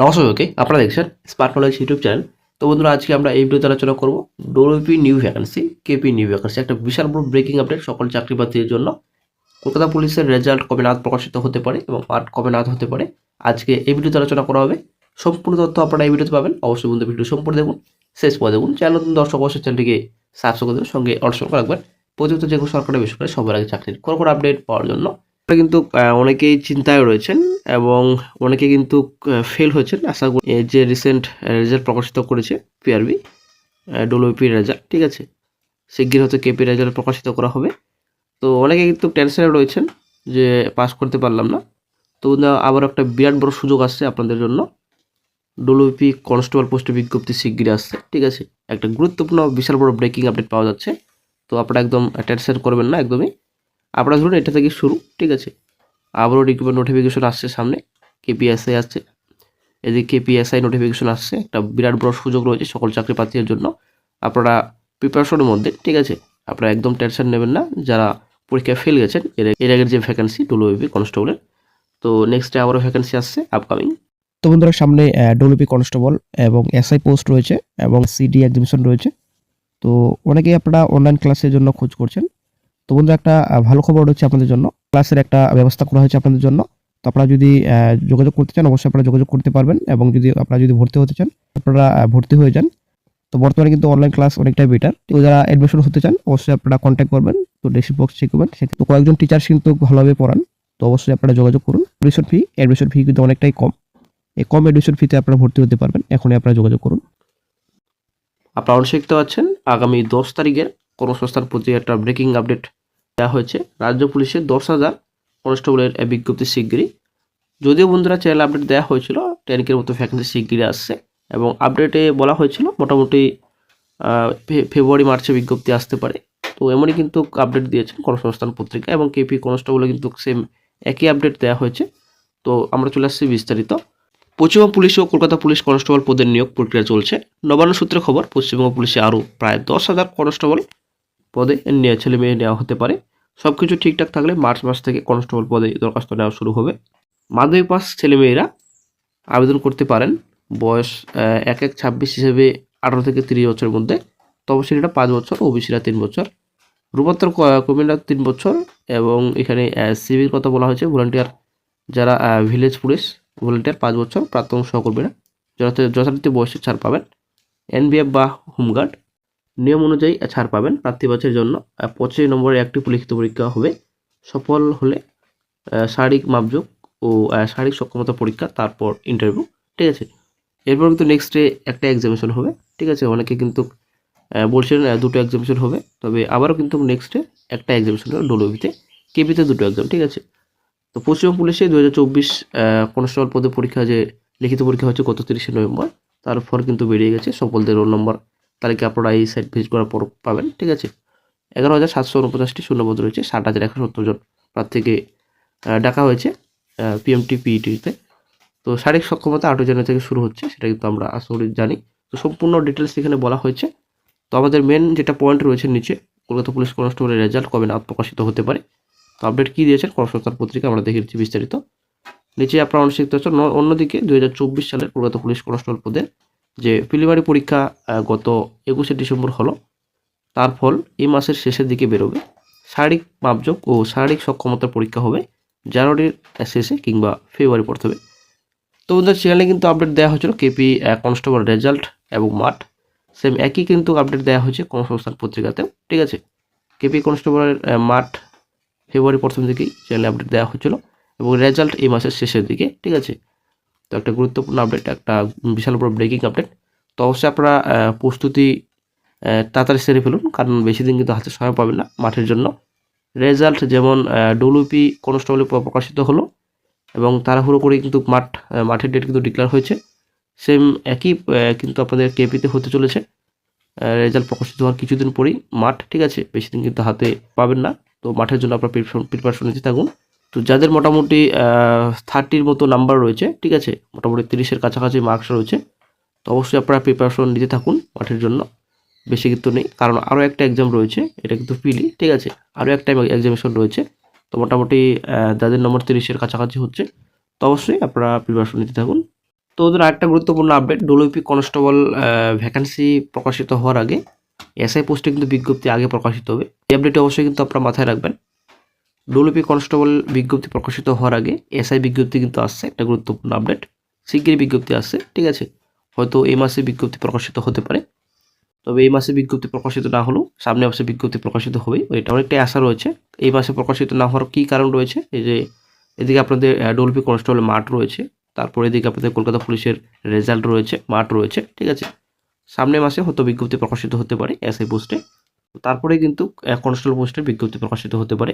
নমস্কার ওকে, আপনারা দেখছেন স্মার্ট নলেজ ইউটিউব চ্যানেল। তো বন্ধুরা, আজকে আমরা এই ভিডিওতে আলোচনা করব WP new vacancy, KP new vacancy, একটা বিশাল বড় ব্রেকিং আপডেট সকল চাকরি প্রার্থীদের জন্য। কলকাতা পুলিশের রেজাল্ট কবে নাগাদ প্রকাশিত হতে পারে এবং পার্ট কবে নাগাদ হতে পারে, আজকে এই ভিডিওতে আলোচনা করা হবে। সম্পূর্ণ তথ্য আপনারা এই ভিডিওতে পাবেন। অবশ্যই বন্ধু ভিডিও সম্পূর্ণ দেখুন, শেষ পরে দেখুন। চ্যানেল নতুন দর্শক অবশ্যই চ্যানেলটিকে সাবস্ক্রাইব করে দেবেন, সঙ্গে অলসো রাখবেন প্রতিনিয়ত যেগুলো সরকারি বেসরকারি সবার আগে চাকরির কোনো আপডেট পাওয়ার জন্য। কিন্তু অনেকেই চিন্তায় রয়েছেন এবং অনেকে কিন্তু ফেল হয়েছেন। আশা করি যে রিসেন্ট রেজাল্ট প্রকাশিত করেছে পিআরবি ডব্লিউপি রেজাল্ট, ঠিক আছে, শিগগির হয়তো কেপি রেজাল্ট প্রকাশিত করা হবে। তো অনেকে কিন্তু টেনশনে রয়েছেন যে পাস করতে পারলাম না। তো আবার একটা বিরাট বড় সুযোগ আসছে আপনাদের জন্য। ডব্লিউপি কনস্টেবল পোস্টে বিজ্ঞপ্তি শিগগিরই আসছে, ঠিক আছে। একটা গুরুত্বপূর্ণ বিশাল বড় ব্রেকিং আপডেট পাওয়া যাচ্ছে। তো আপনারা একদম টেনশন করবেন না, একদমই। আপনারা ধরুন এটা থেকে শুরু, ঠিক আছে। আবারও রিক্রুটমেন্ট নোটিফিকেশন আসছে সামনে, কেপিএসআই আসছে, এদিকে কেপিএসআই নোটিফিকেশন আসছে। একটা বিরাট বড় সুযোগ রয়েছে সকল চাকরি প্রার্থীদের জন্য। আপনারা প্রিপারেশনের মধ্যে, ঠিক আছে। আপনারা একদম টেনশন নেবেন না যারা পরীক্ষায় ফেল গেছেন এর আগের যে ভ্যাকেন্সি ডব্লিউপি কনস্টেবলের। তো নেক্সটে আবারও ভ্যাকেন্সি আসছে আপকামিং। তো বন্ধুরা, সামনে ডব্লিউপি কনস্টেবল এবং এসআই পোস্ট রয়েছে এবং সিডি এক্সামিশন রয়েছে। তো অনেকেই আপনারা অনলাইন ক্লাসের জন্য খোঁজ করছেন। তো বন্ধুরা, একটা ভালো খবর হচ্ছে আপনাদের জন্য, ক্লাসের একটা ব্যবস্থা করা হয়েছে আপনাদের জন্য। তো আপনারা যদি যোগাযোগ করতে চান অবশ্যই আপনারা যোগাযোগ করতে পারবেন, এবং আপনারা যদি ভর্তি হতে চান আপনারা ভর্তি হয়ে যান। তো বর্তমানে কিন্তু অনলাইন ক্লাস অনেকটাই বেটার। তো যারা অ্যাডমিশন হতে চান অবশ্যই আপনারা কন্ট্যাক্ট করবেন। তো ডেসক্রিপশন বক্স চেক করবেন, তো কয়েকজন টিচার কিন্তু ভালোভাবে পড়ান। তো অবশ্যই আপনারা যোগাযোগ করুন। অ্যাডমিশন ফি কিন্তু অনেকটাই কম। এই কম এডুকেশন ফিতে আপনারা ভর্তি হতে পারবেন। এখনই আপনারা যোগাযোগ করুন। আপনারা অবশ্যই দেখতে পাচ্ছেন আগামী 10 তারিখের কর্মসংস্থান প্রতি একটা ব্রেকিং আপডেট দেওয়া হয়েছে। রাজ্য পুলিশের 10,000 কনস্টেবলের বিজ্ঞপ্তি শিগগিরই। যদিও বন্ধুরা চ্যানেল আপডেট দেওয়া হয়েছিল 10K মতো ভ্যাকেন্সি শিগগিরই আসছে, এবং আপডেটে বলা হয়েছিল মোটামুটি ফেব্রুয়ারি মার্চে বিজ্ঞপ্তি আসতে পারে। তো এমনই কিন্তু আপডেট দিয়েছেন কর্মসংস্থান পত্রিকা, এবং কেপি কনস্টেবলে কিন্তু সেম একই আপডেট দেওয়া হয়েছে। তো আমরা চলে আসছি বিস্তারিত। পশ্চিমবঙ্গ পুলিশ ও কলকাতা পুলিশ কনস্টেবল পদের নিয়োগ প্রক্রিয়া চলছে। নবান্ন সূত্রে খবর, পশ্চিমবঙ্গ পুলিশে আরও প্রায় 10,000 কনস্টেবল পদে ছেলে মেয়ে নেওয়া হতে পারে। সব কিছু ঠিকঠাক থাকলে মার্চ মাস থেকে কনস্টেবল পদে দরখাস্ত নেওয়া শুরু হবে। মাধ্যমিক পাস ছেলেমেয়েরা আবেদন করতে পারেন। বয়স 1-1-26 হিসেবে 18 থেকে 30 বছরের মধ্যে। তপশিলীরা 5 বছর, ওবিসিরা 3 বছর, রূপান্তর কর্মীরা 3 বছর। এবং এখানে সিভিল কথা বলা হয়েছে। ভলান্টিয়ার যারা ভিলেজ পুলিশ ভলান্টিয়ার 5 বছর, প্রাক্তন সহকর্মীরা যথারীতি বয়সে ছাড় পাবেন। এনবিএফ বা হোমগার্ড নিয়ম অনুযায়ী ছাড় পাবেন। প্রার্থী বাছাইয়ের জন্য 25 নম্বরের একটি লিখিত পরীক্ষা হবে। সফল হলে শারীরিক মাপযোগ ও শারীরিক সক্ষমতা পরীক্ষা, তারপর ইন্টারভিউ, ঠিক আছে। এরপর কিন্তু নেক্সটে একটা এক্সামিনেশন হবে, ঠিক আছে। অনেকে কিন্তু বলছেন দুটো এক্সামিনেশন হবে, তবে আবারও কিন্তু নেক্সটে একটা এক্সামিনেশন হবে ডব্লিউবিতে, কেপিতে দুটো এক্সাম, ঠিক আছে। তো পশ্চিমবঙ্গ পুলিশে 2024 কনস্টেবল পদে পরীক্ষা যে লিখিত পরীক্ষা হচ্ছে গত 30শে নভেম্বর, তার ফল কিন্তু বেরিয়ে গেছে। সকলদের রোল নম্বর তালিকা আপনারা এই সাইট ভিজিট করার পর পাবেন, ঠিক আছে। 11,749টি শূন্যপদ রয়েছে। 60,170 জন প্রার্থীকে ডাকা হয়েছে পিএমটি পিইটিতে। তো শারীরিক সক্ষমতা 8 জানুয়ারি থেকে শুরু হচ্ছে, সেটা কিন্তু আমরা আশা করি জানি। তো সম্পূর্ণ ডিটেলস এখানে বলা হয়েছে। তো আমাদের মেন যেটা পয়েন্ট রয়েছে নিচে, কলকাতা পুলিশ কনস্টেবলের রেজাল্ট কবে নাগাদ প্রকাশিত হতে পারে। তো আপডেট কী দিয়েছেন কর্মসংস্থান পত্রিকা আমরা দেখে দিচ্ছি বিস্তারিত। নিচে আপনারা অনেক শিখতে পারছেন। অন্যদিকে 2024 সালের কলকাতা পুলিশ কনস্টেবল পদের যে প্রিলিমিনারি পরীক্ষা গত 21শে ডিসেম্বর হলো, তার ফল এই মাসের শেষের দিকে বেরোবে। শারীরিক মাপযোগ ও শারীরিক সক্ষমতার পরীক্ষা হবে জানুয়ারির শেষে কিংবা ফেব্রুয়ারি প্রথমে। তো ওদের চ্যানেলে কিন্তু আপডেট দেওয়া হয়েছিল কেপি কনস্টেবল রেজাল্ট এবং মাঠ, সেম একই কিন্তু আপডেট দেওয়া হয়েছে কর্মসংস্থান পত্রিকাতেও, ঠিক আছে। কেপি কনস্টেবলের মাঠ ফেব্রুয়ারি প্রথম দিকেই চ্যানেলে আপডেট দেওয়া হয়েছিল, এবং রেজাল্ট এই মাসের শেষের দিকে, ঠিক আছে। তো একটা গুরুত্বপূর্ণ আপডেট, একটা বিশাল বড় ব্রেকিং আপডেট। তো অবশ্যই আপনারা প্রস্তুতি তাড়াতাড়ি সেরে ফেলুন, কারণ বেশি দিন কিন্তু হাতে সময় পাবেন না মাঠের জন্য। রেজাল্ট যেমন ডব্লিউপি কনস্টেবলে প্রকাশিত হলো, এবং তাড়াহুড়ো করে কিন্তু মাঠের ডেট কিন্তু ডিক্লেয়ার হয়েছে। সেম একই কিন্তু আপনাদের কেপিতে হতে চলেছে। রেজাল্ট প্রকাশিত হওয়ার কিছুদিন পরেই মাঠ, ঠিক আছে। বেশি দিন কিন্তু হাতে পাবেন না। তো মাঠের জন্য আপনার প্রিপারেশন নিতে থাকুন। তো যাদের মোটামুটি 30-র মতো নাম্বার রয়েছে, ঠিক আছে, মোটামুটি 30-এর কাছাকাছি মার্কস রয়েছে, তো অবশ্যই আপনারা প্রিপারেশন নিতে থাকুন মাঠের জন্য। বেশি কিন্তু নেই, কারণ আরও একটা এক্সাম রয়েছে, এটা কিন্তু পিলি, ঠিক আছে। আরও একটা এক্সামিনেশন রয়েছে। তো মোটামুটি যাদের নম্বর 30-এর কাছাকাছি হচ্ছে, তো অবশ্যই আপনারা প্রিপারেশন নিতে থাকুন। তো ওদের আরেকটা গুরুত্বপূর্ণ আপডেট, ডব্লিউপি কনস্টেবল ভ্যাকান্সি প্রকাশিত হওয়ার আগে এসআই পোস্টে কিন্তু বিজ্ঞপ্তি আগে প্রকাশিত হবে। এই আপডেটটি অবশ্যই কিন্তু আপনারা মাথায় রাখবেন। ডব্লিউপি কনস্টেবল বিজ্ঞপ্তি প্রকাশিত হওয়ার আগে এসআই বিজ্ঞপ্তি কিন্তু আসছে, একটা গুরুত্বপূর্ণ আপডেট। শিগগিরই বিজ্ঞপ্তি আসছে, ঠিক আছে। হয়তো এই মাসে বিজ্ঞপ্তি প্রকাশিত হতে পারে, তবে এই মাসে বিজ্ঞপ্তি প্রকাশিত না হলেও সামনে মাসে বিজ্ঞপ্তি প্রকাশিত হবে, এটা অনেকটাই আশা রয়েছে। এই মাসে প্রকাশিত না হওয়ার কী কারণ রয়েছে, এই যে এদিকে আপনাদের ডব্লিউপি কনস্টেবল মাঠ রয়েছে, তারপরে এদিকে আপনাদের কলকাতা পুলিশের রেজাল্ট রয়েছে, মাঠ রয়েছে, ঠিক আছে। সামনের মাসে হয়তো বিজ্ঞপ্তি প্রকাশিত হতে পারে এসআই পোস্টে, তারপরে কিন্তু কনস্টেবল পোস্টের বিজ্ঞপ্তি প্রকাশিত হতে পারে।